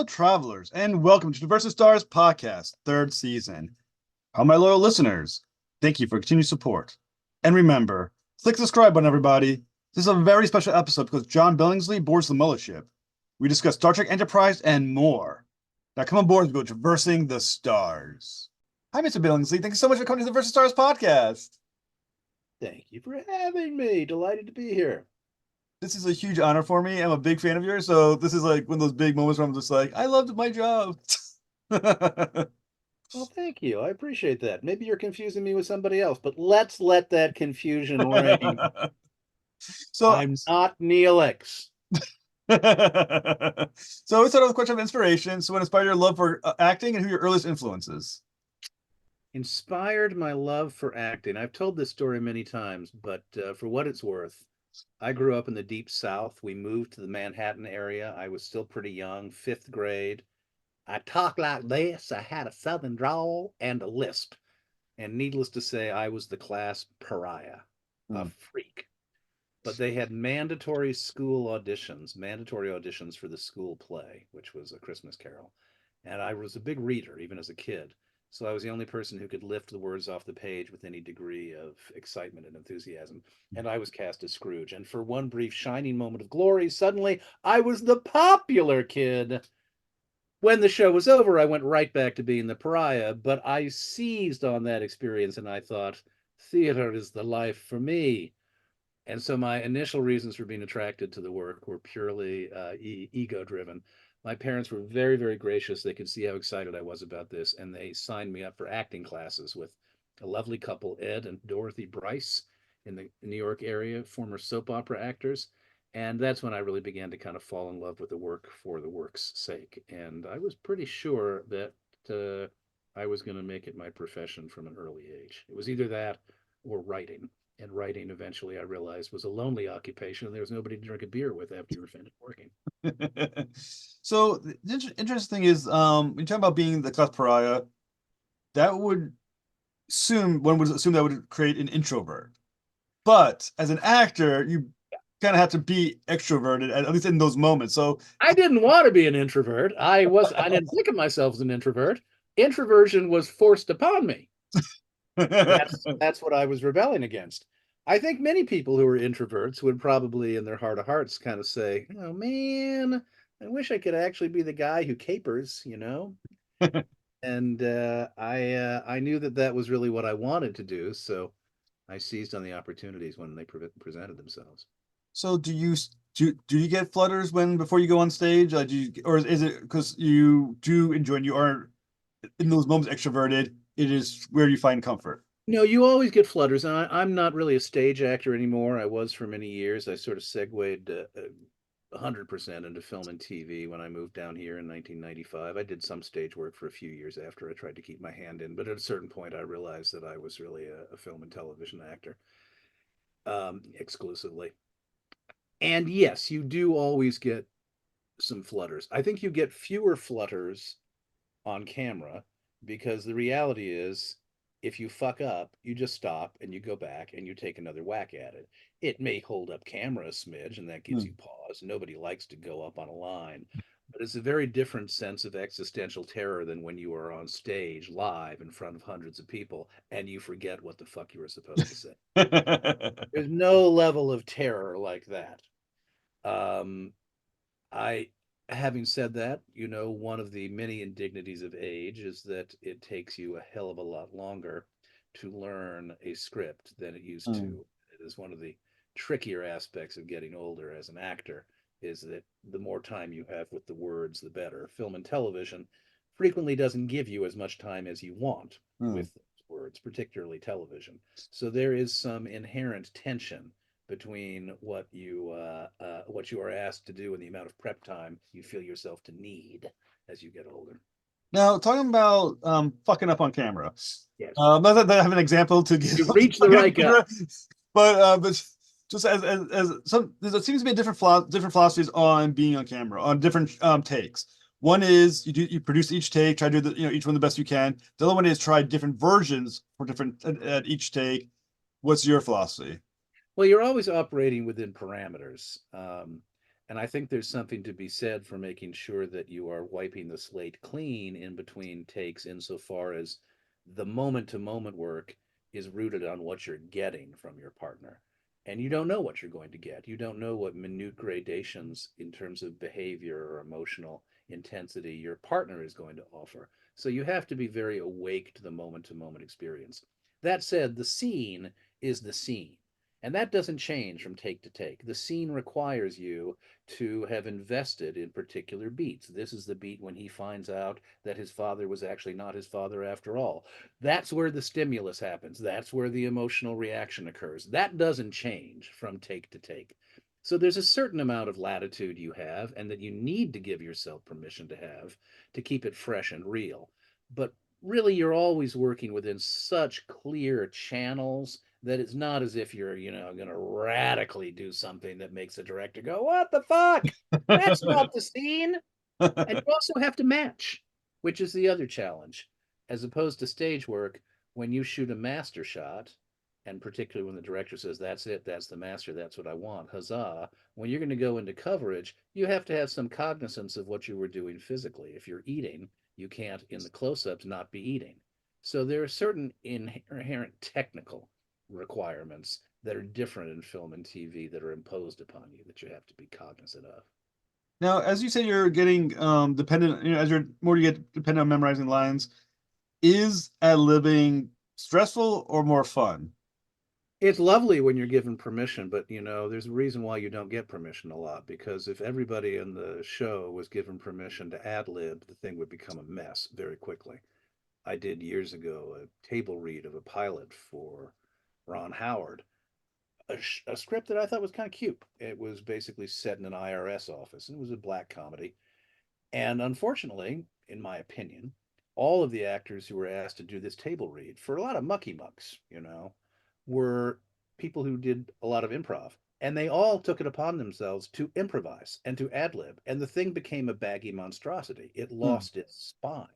fellow travelers, and welcome to the Versus Stars podcast, third season. All my loyal listeners, thank you for continued support. And remember, click the subscribe button, everybody. This is a very special episode because John Billingsley boards the mothership. We discuss Star Trek Enterprise and more. Now come on board and go traversing the stars. Hi, Mr. Billingsley. Thank you so much for coming to the Versus Stars podcast. Thank you for having me. Delighted to be here. This is a huge honor for me. I'm a big fan of yours, so this is like one of those big moments where I'm just like, I loved my job. Well, thank you. I appreciate that. Maybe you're confusing me with somebody else, but let's let that confusion reign. So, I'm not Neelix. so we start off with a question of inspiration. So, what inspired your love for acting and who your earliest influences? Inspired my love for acting. I've told this story many times, but for what it's worth, I grew up in the Deep South. We moved to the Manhattan area. I was still pretty young, fifth grade. I talked like this. I had a southern drawl and a lisp. And needless to say, I was the class pariah, a freak. But they had mandatory auditions for the school play, which was A Christmas Carol. And I was a big reader, even as a kid. So I was the only person who could lift the words off the page with any degree of excitement and enthusiasm. And I was cast as Scrooge. And for one brief shining moment of glory, suddenly I was the popular kid. When the show was over, I went right back to being the pariah, but I seized on that experience and I thought, theater is the life for me. And so my initial reasons for being attracted to the work were purely ego driven. My parents were very, very gracious. They could see how excited I was about this, and they signed me up for acting classes with a lovely couple, Ed and Dorothy Bryce, in the New York area, former soap opera actors. And that's when I really began to kind of fall in love with the work for the work's sake. And I was pretty sure that I was going to make it my profession from an early age. It was either that or writing. And writing, eventually, I realized, was a lonely occupation, and there was nobody to drink a beer with after you were finished working. So the interesting thing is, when you talk about being the class pariah, that would one would assume that would create an introvert. But as an actor, you kind of have to be extroverted, at least in those moments. So I didn't want to be an introvert. I didn't think of myself as an introvert. Introversion was forced upon me. That's what I was rebelling against. I think many people who are introverts would probably, in their heart of hearts, kind of say, "Oh man, I wish I could actually be the guy who capers," you know. And I knew that that was really what I wanted to do, so I seized on the opportunities when they presented themselves. So do you get flutters when before you go on stage? Do you, or is it because you do enjoy and you are in those moments extroverted? It is where you find comfort. No, you always get flutters, and I'm not really a stage actor anymore. I was for many years. I sort of segued 100% into film and TV when I moved down here in 1995. I did some stage work for a few years after. I tried to keep my hand in, but at a certain point, I realized that I was really a film and television actor exclusively. And yes, you do always get some flutters. I think you get fewer flutters on camera because the reality is if you fuck up, you just stop and you go back and you take another whack at it. It may hold up camera a smidge and that gives Hmm. you pause. Nobody likes to go up on a line, but it's a very different sense of existential terror than when you are on stage live in front of hundreds of people and you forget what the fuck you were supposed to say. There's no level of terror like that. Um, I, having said that, one of the many indignities of age is that it takes you a hell of a lot longer to learn a script than it used Hmm. to. It is one of the trickier aspects of getting older as an actor, is that the more time you have with the words, the better. Film and television frequently doesn't give you as much time as you want Hmm. with words, particularly television. So there is some inherent tension between what you are asked to do and the amount of prep time you feel yourself to need as you get older. Now, talking about fucking up on camera. Yes, Not that I have an example to give, you've reached the right guy. but just as some there seems to be different philosophies on being on camera on different takes. One is you produce each take, try to do each one the best you can. The other one is try different versions for different at each take. What's your philosophy? Well, you're always operating within parameters. And I think there's something to be said for making sure that you are wiping the slate clean in between takes, insofar as the moment to moment work is rooted on what you're getting from your partner. And you don't know what you're going to get. You don't know what minute gradations in terms of behavior or emotional intensity your partner is going to offer. So you have to be very awake to the moment to moment experience. That said, the scene is the scene. And that doesn't change from take to take. The scene requires you to have invested in particular beats. This is the beat when he finds out that his father was actually not his father after all. That's where the stimulus happens. That's where the emotional reaction occurs. That doesn't change from take to take. So there's a certain amount of latitude you have, and that you need to give yourself permission to have, to keep it fresh and real. But really, you're always working within such clear channels that it's not as if you're, going to radically do something that makes the director go, "What the fuck? That's not the scene." And you also have to match, which is the other challenge. As opposed to stage work, when you shoot a master shot, and particularly when the director says, "That's it, that's the master, that's what I want, huzzah," when you're going to go into coverage, you have to have some cognizance of what you were doing physically. If you're eating, you can't, in the close ups, not be eating. So there are certain inherent technical requirements that are different in film and TV that are imposed upon you that you have to be cognizant of. Now, as you say, you're getting dependent, as you're more you get dependent on memorizing lines, is ad-libbing stressful or more fun? It's lovely when you're given permission, but there's a reason why you don't get permission a lot, because if everybody in the show was given permission to ad lib, the thing would become a mess very quickly. I did years ago a table read of a pilot for Ron Howard, a script that I thought was kind of cute. It was basically set in an IRS office, and it was a black comedy. And unfortunately, in my opinion, all of the actors who were asked to do this table read, for a lot of mucky mucks, were people who did a lot of improv. And they all took it upon themselves to improvise and to ad lib. And the thing became a baggy monstrosity. It Hmm. lost its spine.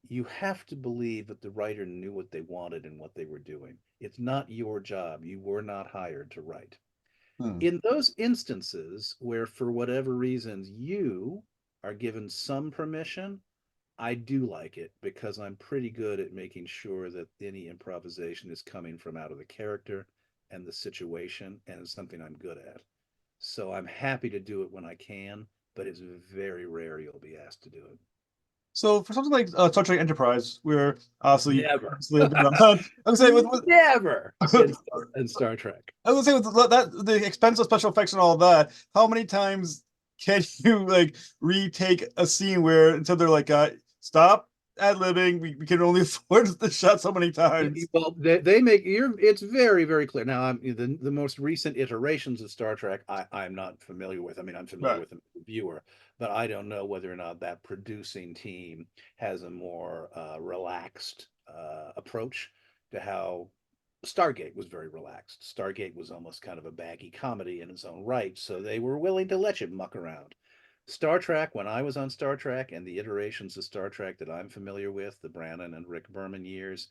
You have to believe that the writer knew what they wanted and what they were doing. It's not your job. You were not hired to write. Hmm. In those instances where, for whatever reasons, you are given some permission, I do like it because I'm pretty good at making sure that any improvisation is coming from out of the character and the situation, and it's something I'm good at. So I'm happy to do it when I can, but it's very rare you'll be asked to do it. So for something like Star Trek Enterprise, where Never. obviously have been on, I would say Never I in Star Trek. would say with the expense of special effects and all that, how many times can you like retake a scene where until they're like, stop ad-libbing, we can only afford the shot so many times. Well, they make it's very, very clear. Now, the most recent iterations of Star Trek, I'm not familiar with. I mean, I'm familiar Right. with them as a viewer, but I don't know whether or not that producing team has a more relaxed approach to how Stargate was very relaxed. Stargate was almost kind of a baggy comedy in its own right, so they were willing to let you muck around. Star Trek, when I was on Star Trek and the iterations of Star Trek that I'm familiar with, the Brannon and Rick Berman years,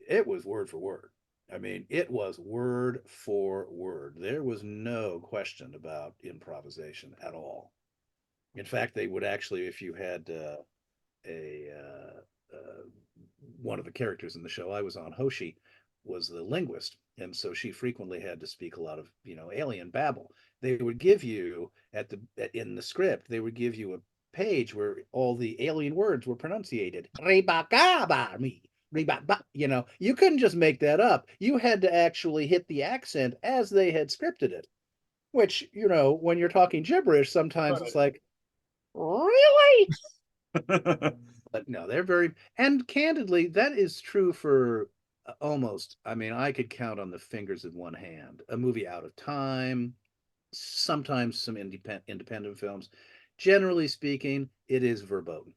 it was word for word. I mean, it was word for word. There was no question about improvisation at all. In fact, they would actually, if you had a one of the characters in the show I was on, Hoshi, was the linguist, and so she frequently had to speak a lot of alien babble. They would give you in the script, they would give you a page where all the alien words were pronunciated. You couldn't just make that up. You had to actually hit the accent as they had scripted it. Which, when you're talking gibberish, sometimes it's Right. like, really? But no, they're very, and candidly, that is true for almost, I mean, I could count on the fingers of one hand. A movie Out of Time, sometimes some independent films. Generally speaking, it is verboten,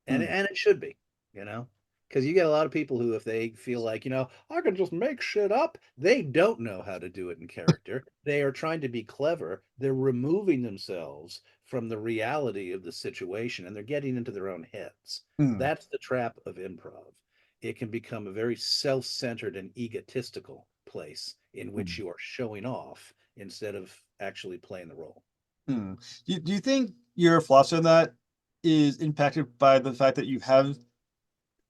and Hmm. and it should be, you know, because you get a lot of people who, if they feel like, I can just make shit up, they don't know how to do it in character. They are trying to be clever. They're removing themselves from the reality of the situation, and they're getting into their own heads. Hmm. That's the trap of improv. It can become a very self-centered and egotistical place in which Hmm. you are showing off instead of actually playing the role. Hmm. Do you think your philosophy on that is impacted by the fact that you have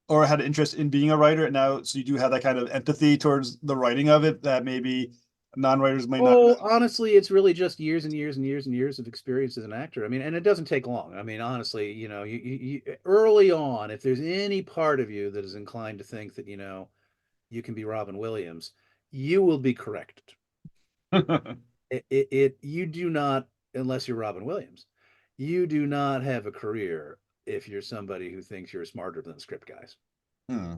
or had an interest in being a writer and now so you do have that kind of empathy towards the writing of it that maybe non-writers may not Oh, honestly, it's really just years and years and years and years of experience as an actor. I mean, and it doesn't take long. I mean, honestly, early on, if there's any part of you that is inclined to think that, you can be Robin Williams, you will be corrected. know? You do not, unless you're Robin Williams, you do not have a career if you're somebody who thinks you're smarter than the script guys. Hmm.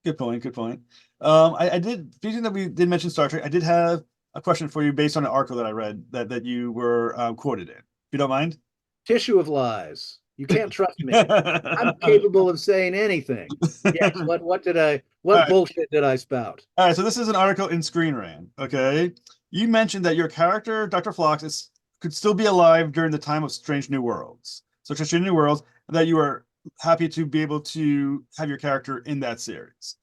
Good point. Good point. I did, speaking that we did mention Star Trek, I did have a question for you based on an article that I read that you were quoted in. If you don't mind. Tissue of lies. You can't trust me. I'm capable of saying anything. Yes. All What right. bullshit did I spout? All right. So this is an article in Screen Rant. Okay. You mentioned that your character, Dr. Phlox, could still be alive during the time of Strange New Worlds. So Strange New Worlds, and that you are happy to be able to have your character in that series.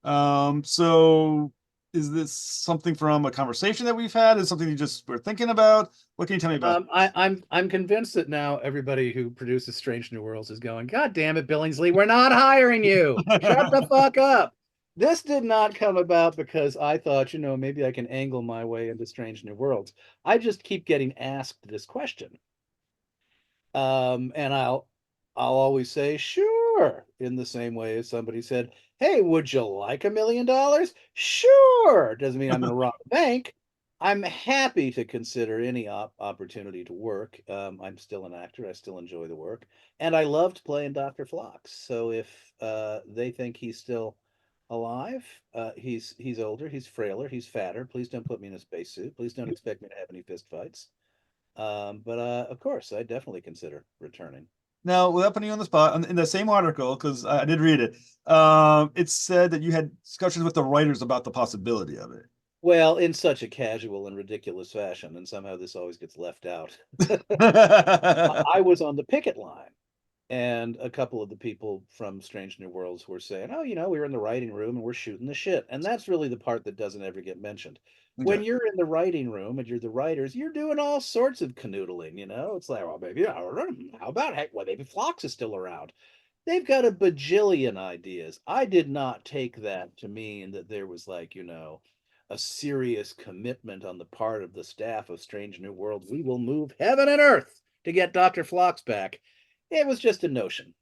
So is this something from a conversation that we've had? Is it something you just were thinking about? What can you tell me about? I'm convinced that now everybody who produces Strange New Worlds is going, God damn it, Billingsley, we're not hiring you. Shut the fuck up. This did not come about because I thought, maybe I can angle my way into Strange New Worlds. I just keep getting asked this question. And I'll always say, sure, in the same way as somebody said, hey, would you like $1 million? Sure. Doesn't mean I'm going to rob a bank. I'm happy to consider any opportunity to work. I'm still an actor. I still enjoy the work. And I loved playing Dr. Phlox. So if they think he's still alive, he's older, he's frailer, he's fatter. Please don't put me in a spacesuit. Please don't expect me to have any fist fights. But of course, I definitely consider returning. Now, without putting you on the spot, in the same article, because I did read it, it said that you had discussions with the writers about the possibility of Well, in such a casual and ridiculous fashion, and somehow this always gets left out. it. I was on the picket line, and a couple of the people from Strange New Worlds were saying, "Oh, we were in the writing room and we're shooting the shit." And that's really the part that doesn't ever get mentioned. Okay. When you're in the writing room and you're the writers, you're doing all sorts of canoodling. It's like, well, maybe how about heck, well, maybe Phlox is still around. They've got a bajillion ideas. I did not take that to mean that there was like, a serious commitment on the part of the staff of Strange New Worlds. We will move heaven and earth to get Dr. Phlox back. It was just a notion.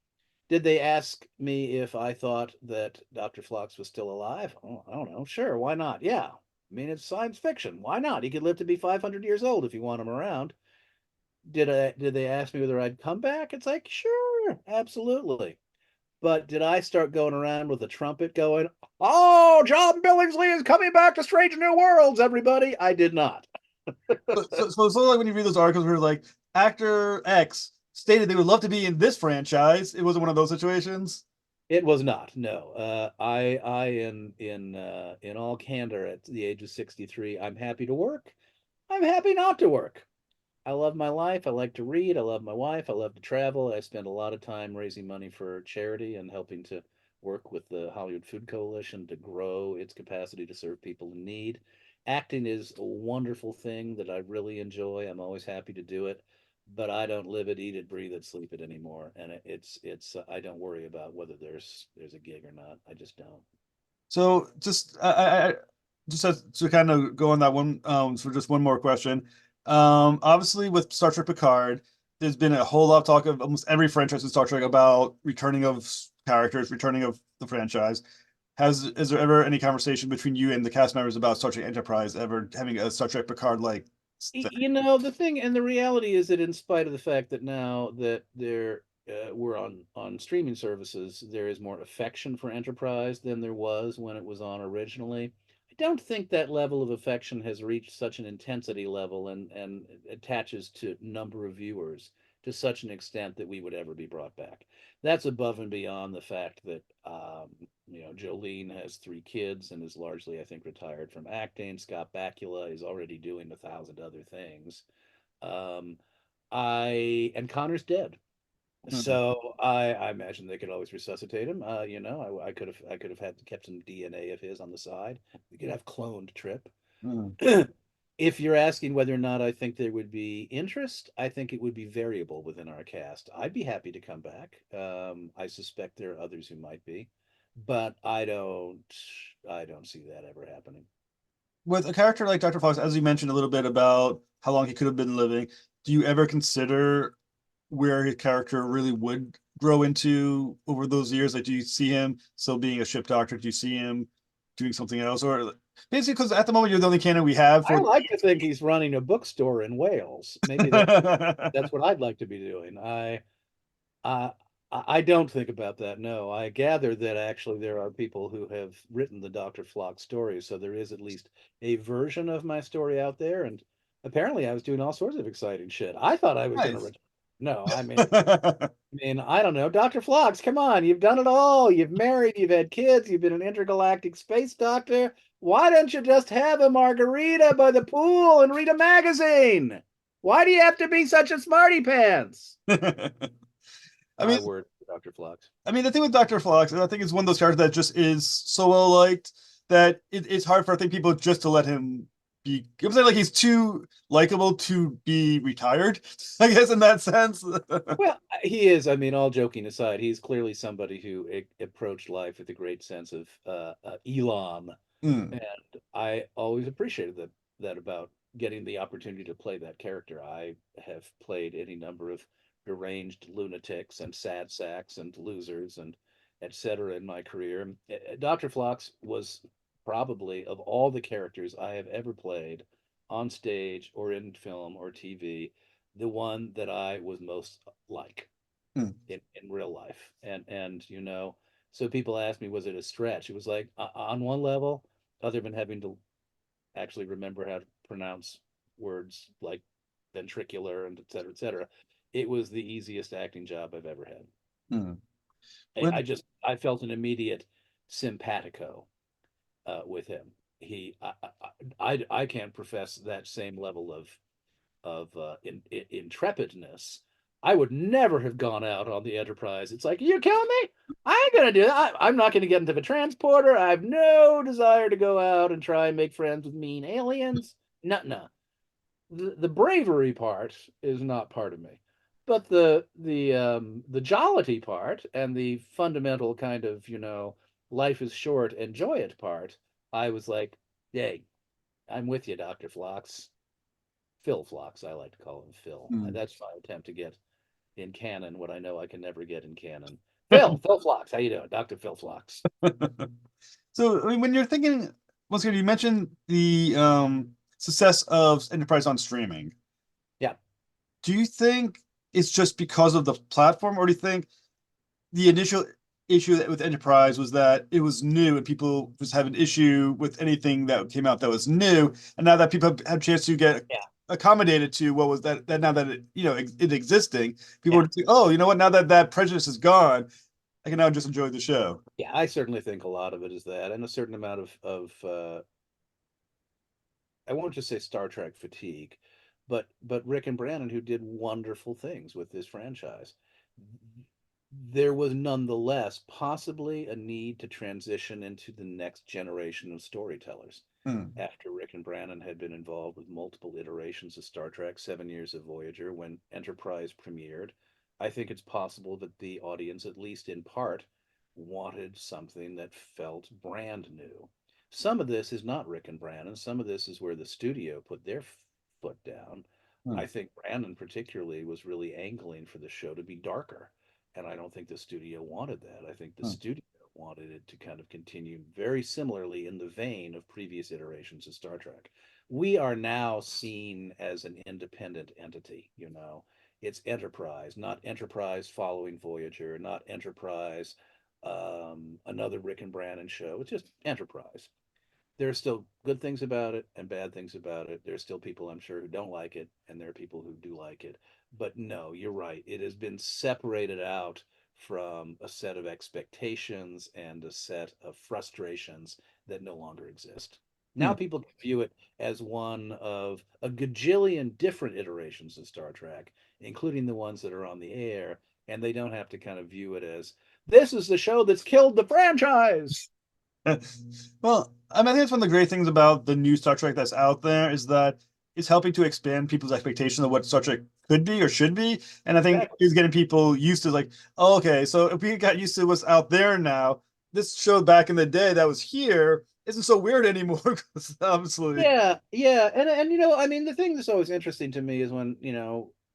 Did they ask me if I thought that Dr. Phlox was still alive? Oh, I don't know. Sure, why not? Yeah. I mean, it's science fiction. Why not? He could live to be 500 years old if you want him around. Did they ask me whether I'd come back? It's like, sure, absolutely. But did I start going around with a trumpet going, "Oh, John Billingsley is coming back to Strange New Worlds, everybody"? I did not. So like when you read those articles where like actor X stated they would love to be in this franchise, it wasn't one of those situations. It was not. No. I in all candor at the age of 63, I'm happy to work. I'm happy not to work. I love my life. I like to read. I love my wife. I love to travel. I spend a lot of time raising money for charity and helping to work with the Hollywood Food Coalition to grow its capacity to serve people in need. Acting is a wonderful thing that I really enjoy. I'm always happy to do it, but I don't live it, eat it, breathe it, sleep it anymore. And it's I don't worry about whether there's a gig or not. I just don't. So just I just to kind of go on that one for just one more question. Obviously with Star Trek Picard, there's been a whole lot of talk of almost every franchise in Star Trek about returning of characters, returning of the franchise. Is there ever any conversation between you and the cast members about Star Trek Enterprise ever having a Star Trek Picard like thing? The thing and the reality is that in spite of the fact that now that we're on streaming services, there is more affection for Enterprise than there was when it was on originally. I don't think that level of affection has reached such an intensity level and attaches to number of viewers to such an extent that we would ever be brought back. That's above and beyond the fact that Jolene has 3 kids and is largely, I think, retired from acting. Scott Bakula is already doing 1,000 other things. Um, I and Connor's dead, Mm, so I imagine they could always resuscitate him. I could have had kept some DNA of his on the side. We could have cloned Trip. mm. If you're asking whether or not I think there would be interest, I think it would be variable within our cast. I'd be happy to come back. I suspect there are others who might be, but I don't see that ever happening. With a character like Dr. Fox, as you mentioned a little bit about how long he could have been living, do you ever consider where his character really would grow into over those years? Like, do you see him still being a ship doctor? Do you see him doing something else? Or basically, because at the moment you're the only canon we have I for. like to think he's running a bookstore in Wales. Maybe that's what I'd like to be doing. I I don't think about that. No, I gather that actually there are people who have written the Dr. Flock story, so there is at least a version of my story out there. And apparently, I was doing all sorts of exciting shit. I thought I was going to Nice. return. No, I don't know, Dr. Phlox, come on, you've done it all. You've married, you've had kids, you've been an intergalactic space doctor. Why don't you just have a margarita by the pool and read a magazine? Why do you have to be such a smarty pants? I mean, My word, Dr. Phlox. the thing with Dr. Fox, I think it's one of those characters that just is so well liked that it's hard for I think people just to let him be. I'm saying like he's too likable to be retired, I guess in that sense. Well, he is. I mean, all joking aside, he's clearly somebody who approached life with a great sense of elan, Mm, and I always appreciated that about getting the opportunity to play that character. I have played any number of deranged lunatics and sad sacks and losers and etc. in my career. Dr. Phlox was probably of all the characters I have ever played on stage or in film or TV, the one that I was most like mm, in real life. And so people ask me, was it a stretch? It was like on one level, other than having to actually remember how to pronounce words like ventricular and et cetera, it was the easiest acting job I've ever had. mm. I When just I felt an immediate simpatico with him. He I can't profess that same level of intrepidness. I would never have gone out on the Enterprise. It's like, you killing me? I ain't gonna do that. I'm not gonna get into the transporter. I have no desire to go out and try and make friends with mean aliens. No, no. The bravery part is not part of me, but the jollity part and the fundamental kind of life is short, enjoy it part. I was like, hey, I'm with you, Doctor Phlox. Phil Phlox, I like to call him Phil. mm. That's my attempt to get in canon what I know I can never get in canon. Phil Phlox, how you doing, Doctor Phil Phlox? So when you're thinking, once again, you mentioned the success of Enterprise on streaming. Yeah, Do you think it's just because of the platform, or do you think the initial issue with Enterprise was that it was new and people just have an issue with anything that came out that was new, and now that people have had a chance to get yeah, accommodated to what was that now that it existing, people yeah, were like, oh, you know what? Now that that prejudice is gone, I can now just enjoy the show. yeah. I certainly think a lot of it is that, and a certain amount of I won't just say Star Trek fatigue, but Rick and Brandon, who did wonderful things with this franchise, there was nonetheless possibly a need to transition into the next generation of storytellers. Hmm. After Rick and Brandon had been involved with multiple iterations of Star Trek, 7 Years of Voyager, when Enterprise premiered, I think it's possible that the audience, at least in part, wanted something that felt brand new. Some of this is not Rick and Brandon. Some of this is where the studio put their foot down. Hmm. I think Brandon, particularly, was really angling for the show to be darker. And I don't think the studio wanted that. I think the Hmm. studio wanted it to kind of continue very similarly in the vein of previous iterations of Star Trek. We are now seen as an independent entity. It's Enterprise, not Enterprise following Voyager, not Enterprise, another Rick and Brandon show. It's just Enterprise. There are still good things about it and bad things about it. There are still people, I'm sure, who don't like it, and there are people who do like it. But no, you're right. It has been separated out from a set of expectations and a set of frustrations that no longer exist. Now Hmm. people can view it as one of a gajillion different iterations of Star Trek, including the ones that are on the air, and they don't have to kind of view it as this is the show that's killed the franchise. Well, I mean, I think it's one of the great things about the new Star Trek that's out there is that it's helping to expand people's expectations of what Star Trek could be or should be. And I think Exactly. it's getting people used to like, oh, okay, so if we got used to what's out there now, this show back in the day that was here isn't so weird anymore. 'Cause obviously, Yeah, yeah, and you know, I mean, the thing that's always interesting to me is when,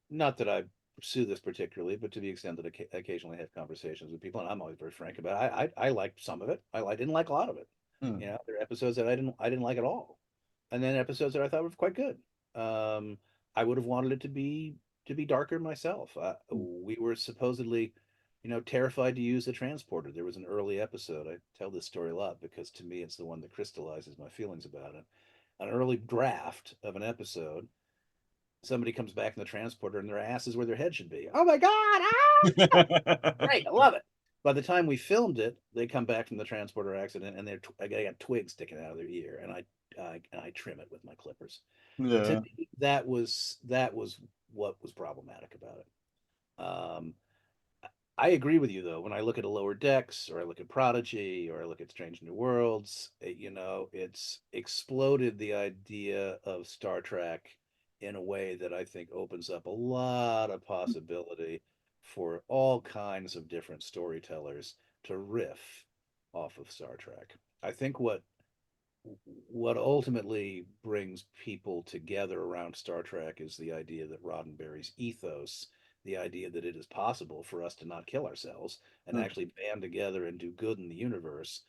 not that I pursue this particularly, but to the extent that I occasionally have conversations with people, and I'm always very frank about it, I liked some of it. I didn't like a lot of it. hmm. There are episodes that I didn't like at all, and then episodes that I thought were quite good. Um, I would have wanted it to be darker myself. We were supposedly, terrified to use the transporter. There was an early episode. I tell this story a lot because to me it's the one that crystallizes my feelings about it. An early draft of an episode, somebody comes back in the transporter and their ass is where their head should be. Oh my god! Great, I love it. By the time we filmed it, they come back from the transporter accident and they got twigs sticking out of their ear, and I trim it with my clippers. To Yeah, me, that was what was problematic about it. I agree with you though. When I look at a Lower Decks, or I look at Prodigy, or I look at Strange New Worlds, it's exploded the idea of Star Trek in a way that I think opens up a lot of possibility for all kinds of different storytellers to riff off of Star Trek. I think what ultimately brings people together around Star Trek is the idea that Roddenberry's ethos, the idea that it is possible for us to not kill ourselves and actually band together and do good in the universe,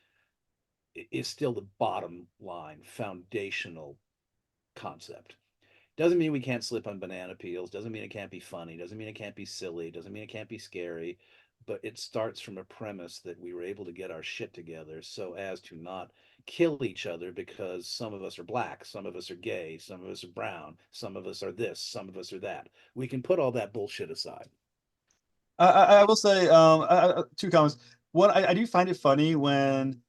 is still the bottom line, foundational concept. Doesn't mean we can't slip on banana peels. Doesn't mean it can't be funny. Doesn't mean it can't be silly. Doesn't mean it can't be scary. But it starts from a premise that we were able to get our shit together so as to not kill each other because some of us are black, some of us are gay, some of us are brown, some of us are this, some of us are that. We can put all that bullshit aside. I will say two comments. One, I do find it funny when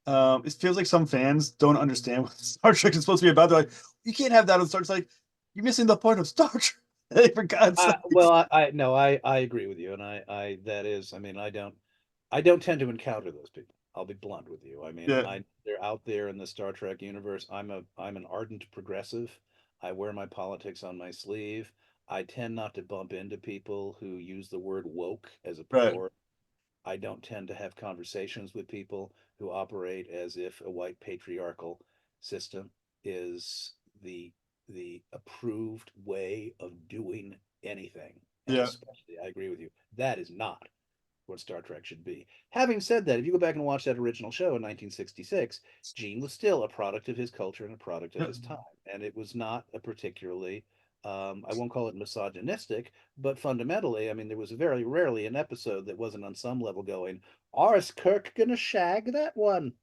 it feels like some fans don't understand what Star Trek is supposed to be about. They're like, you can't have that on Star Trek. It's like, you're missing the point of Star Trek, for God's Well, sake. I no, I agree with you, and that is, I mean, I don't tend to encounter those people. I'll be blunt with you. I mean, Yeah, they're out there in the Star Trek universe. I'm an ardent progressive. I wear my politics on my sleeve. I tend not to bump into people who use the word woke as a right. pejorative. I don't tend to have conversations with people who operate as if a white patriarchal system is the the approved way of doing anything. And Yeah, especially, I agree with you, that is not what Star Trek should be. Having said that, if you go back and watch that original show in 1966, Gene was still a product of his culture and a product of yeah, his time. And it was not a particularly, I won't call it misogynistic, but fundamentally, I mean, there was very rarely an episode that wasn't on some level going, "Is Kirk gonna shag that one?"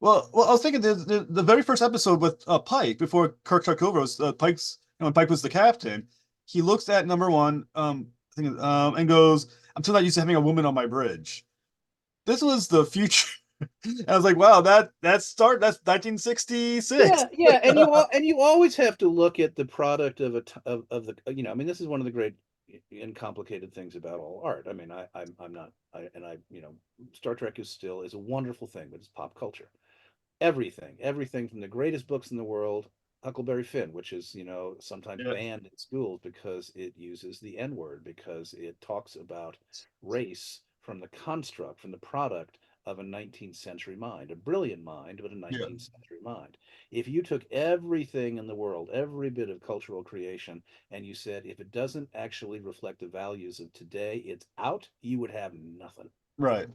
well, I was thinking the very first episode with Pike before Kirk took over was Pike's. When Pike was the captain, he looks at number one, and goes, "I'm still not used to having a woman on my bridge." This was the future. And I was like, "Wow, that's 1966." Yeah, yeah, and you always have to look at the product of the, I mean, this is one of the great and complicated things about all art. I mean, I'm not I and I Star Trek is a wonderful thing, but it's pop culture. Everything from the greatest books in the world, Huckleberry Finn, which is, sometimes Yeah, banned in schools because it uses the N word, because it talks about race from the construct, from the product of a 19th century mind, a brilliant mind, but a yeah, 19th century mind. If you took everything in the world, every bit of cultural creation, and you said, if it doesn't actually reflect the values of today, it's out, you would have nothing. right.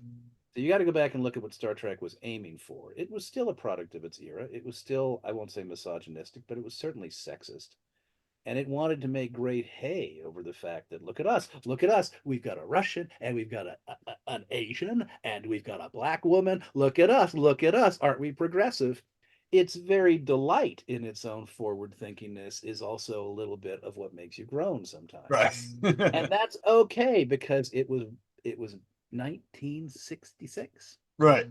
So you got to go back and look at what Star Trek was aiming for. It was still a product of its era. It was still, I won't say misogynistic, but it was certainly sexist. And it wanted to make great hay over the fact that look at us. We've got a Russian, and we've got an Asian, and we've got a black woman. Look at us. Aren't we progressive? Its very delight in its own forward thinkingness is also a little bit of what makes you groan sometimes. Right. And that's okay because it was 1966. Right.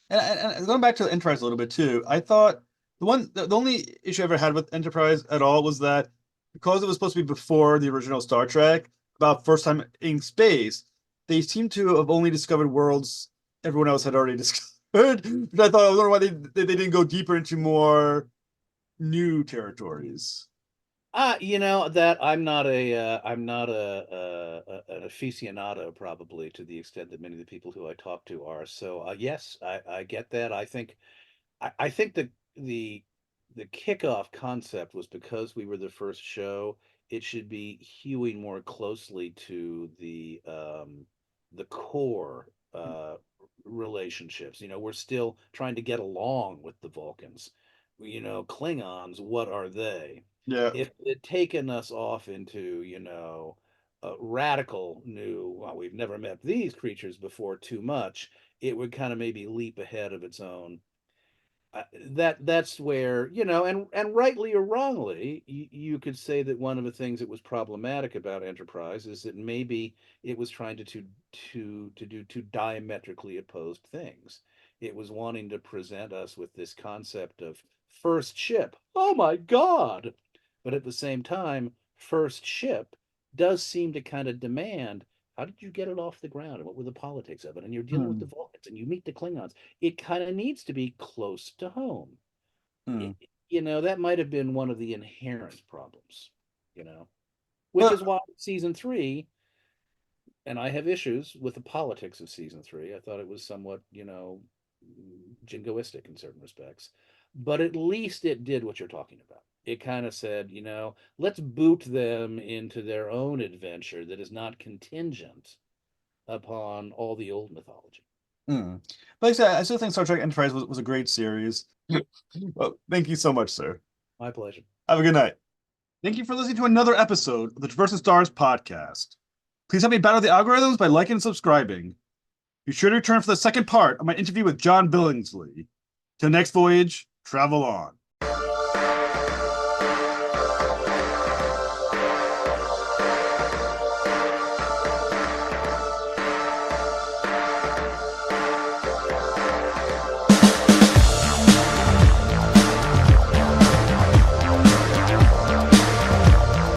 And going back to the Enterprise a little bit too, I thought the only issue I ever had with Enterprise at all was that because it was supposed to be before the original Star Trek, about first time in space, they seem to have only discovered worlds everyone else had already discovered. But I thought I wonder why they didn't go deeper into more new territories. That I'm not an aficionado probably to the extent that many of the people who I talk to are. So yes, I get that. I think that the the kickoff concept was because we were the first show. It should be hewing more closely to the core relationships. We're still trying to get along with the Vulcans. Klingons, what are they? Yeah. If it had taken us off into, a radical new, well, we've never met these creatures before too much, it would kind of maybe leap ahead of its own. That's where, and rightly or wrongly, you could say that one of the things that was problematic about Enterprise is that maybe it was trying to do two diametrically opposed things. It was wanting to present us with this concept of first ship. Oh my God! But at the same time, first ship does seem to kind of demand, how did you get it off the ground, and what were the politics of it? And you're dealing with the Hmm. Vulcans, and you meet the Klingons. It kind of needs to be close to home. Hmm. It, that might have been one of the inherent problems, you know, which But is why season three, and I have issues with the politics of season three. I thought it was somewhat, jingoistic in certain respects, but at least it did what you're talking about. It kind of said, let's boot them into their own adventure that is not contingent upon all the old mythology. hmm. But like I said, I still think Star Trek Enterprise was a great series. Well, thank you so much, sir. My pleasure. Have a good night. Thank you for listening to another episode of the Traverse the Stars podcast. Please help me battle the algorithms by liking and subscribing. Be sure to return for the second part of my interview with John Billingsley. Till next voyage, travel on.